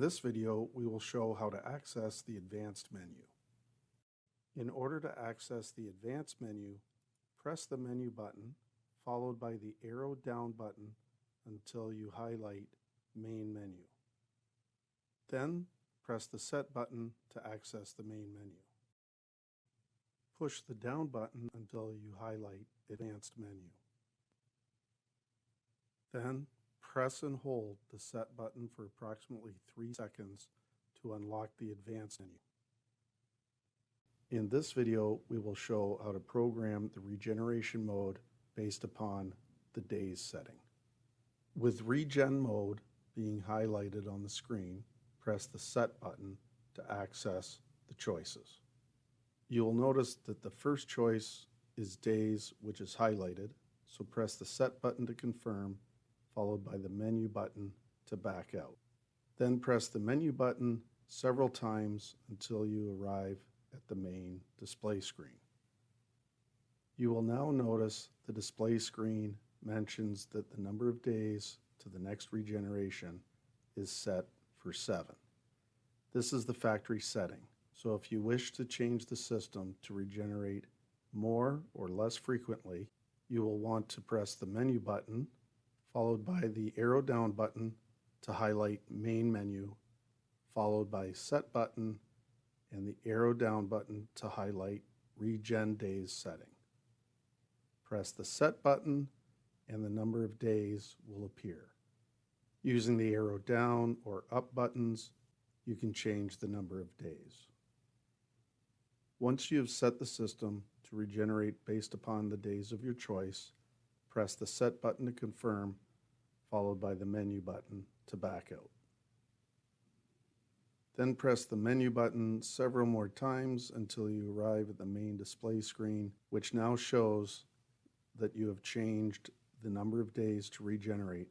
this video, we will show how to access the advanced menu. In order to access the advanced menu, press the menu button followed by the arrow down button until you highlight Main Menu. Then press the Set button to access the main menu. Push the down button until you highlight Advanced Menu. Then press and hold the Set button for approximately 3 seconds to unlock the Advanced Menu. In this video, we will show how to program the regeneration mode based upon the days setting. With Regen mode being highlighted on the screen, press the Set button to access the choices. You will notice that the first choice is days, which is highlighted, so press the Set button to confirm, followed by the menu button to back out. Then press the menu button several times until you arrive at the main display screen. You will now notice the display screen mentions that the number of days to the next regeneration is set for 7. This is the factory setting, so if you wish to change the system to regenerate more or less frequently, you will want to press the menu button followed by the arrow down button to highlight Main Menu, followed by Set button and the arrow down button to highlight Regen Days setting. Press the Set button and the number of days will appear. Using the arrow down or up buttons, you can change the number of days. Once you have set the system to regenerate based upon the days of your choice, press the Set button to confirm, followed by the menu button to back out. Then press the menu button several more times until you arrive at the main display screen, which now shows that you have changed the number of days to regenerate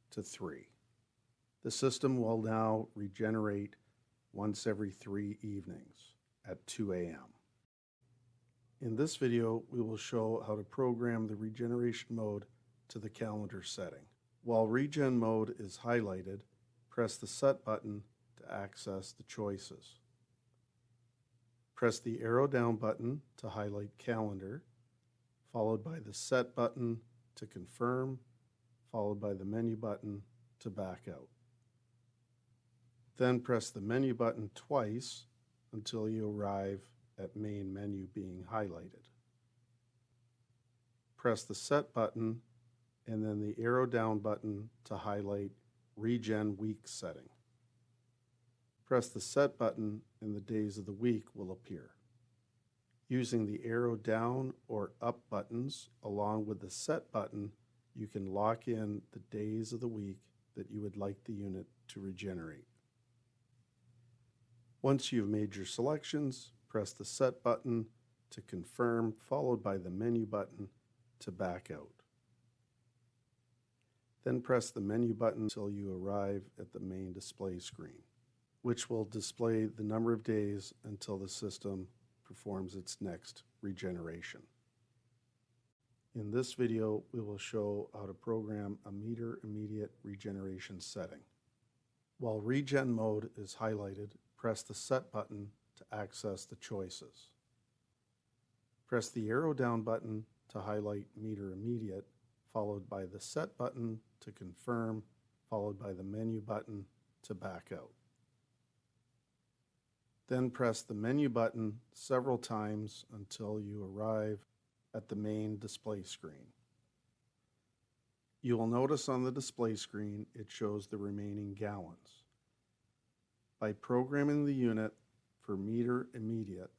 to 3. The system will now regenerate once every 3 evenings at 2 a.m. In this video, we will show how to program the regeneration mode to the calendar setting. While Regen mode is highlighted, press the Set button to access the choices. Press the arrow down button to highlight Calendar, followed by the Set button to confirm, followed by the menu button to back out. Then press the menu button twice until you arrive at Main Menu being highlighted. Press the Set button and then the arrow down button to highlight Regen Week setting. Press the Set button and the days of the week will appear. Using the arrow down or up buttons along with the Set button, you can lock in the days of the week that you would like the unit to regenerate. Once you've made your selections, press the Set button to confirm, followed by the menu button to back out. Then press the menu button until you arrive at the main display screen, which will display the number of days until the system performs its next regeneration. In this video, we will show how to program a meter immediate regeneration setting. While Regen mode is highlighted, press the Set button to access the choices. Press the arrow down button to highlight meter immediate, followed by the Set button to confirm, followed by the menu button to back out. Then press the menu button several times until you arrive at the main display screen. You will notice on the display screen it shows the remaining gallons. By programming the unit for meter immediate,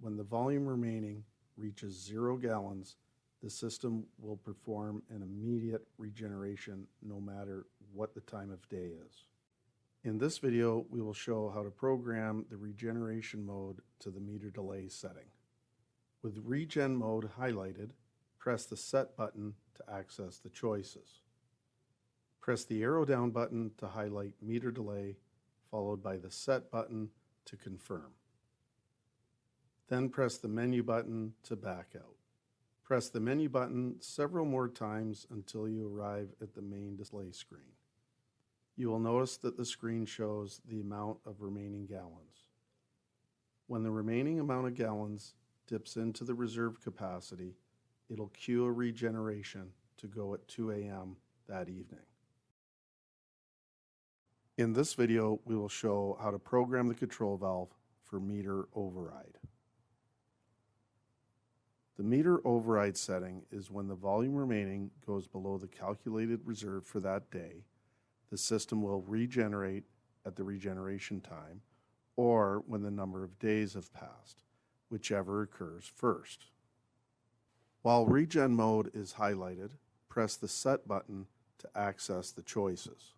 when the volume remaining reaches 0 gallons, the system will perform an immediate regeneration no matter what the time of day is. In this video, we will show how to program the regeneration mode to the meter delay setting. With Regen mode highlighted, press the Set button to access the choices. Press the arrow down button to highlight meter delay, followed by the Set button to confirm. Then press the menu button to back out. Press the menu button several more times until you arrive at the main display screen. You will notice that the screen shows the amount of remaining gallons. When the remaining amount of gallons dips into the reserve capacity, it'll cue a regeneration to go at 2 a.m. that evening. In this video, we will show how to program the control valve for meter override. The meter override setting is when the volume remaining goes below the calculated reserve for that day. The system will regenerate at the regeneration time or when the number of days have passed, whichever occurs first. While regen mode is highlighted, press the Set button to access the choices.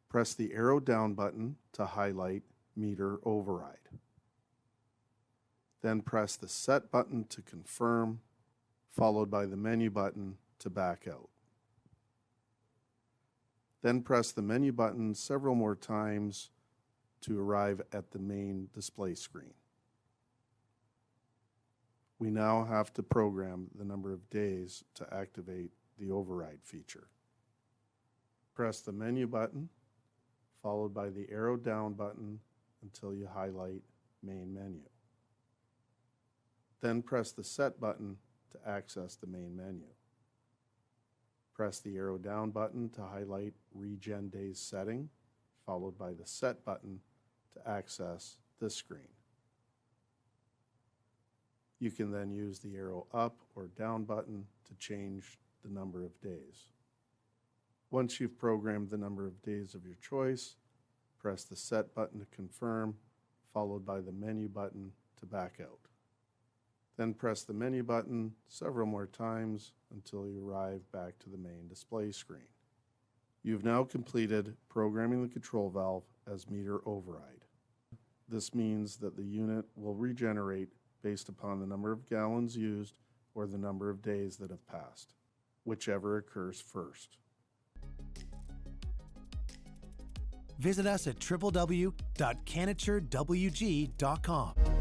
Press the arrow down button to highlight meter override. Then press the Set button to confirm, followed by the menu button to back out. Then press the menu button several more times to arrive at the main display screen. We now have to program the number of days to activate the override feature. Press the menu button, followed by the arrow down button until you highlight main menu. Then press the Set button to access the main menu. Press the arrow down button to highlight Regen Days setting, followed by the Set button to access this screen. You can then use the arrow up or down button to change the number of days. Once you've programmed the number of days of your choice, press the Set button to confirm, followed by the menu button to back out. Then press the menu button several more times until you arrive back to the main display screen. You've now completed programming the control valve as meter override. This means that the unit will regenerate based upon the number of gallons used or the number of days that have passed, whichever occurs first. Visit us at www.canaturewg.com.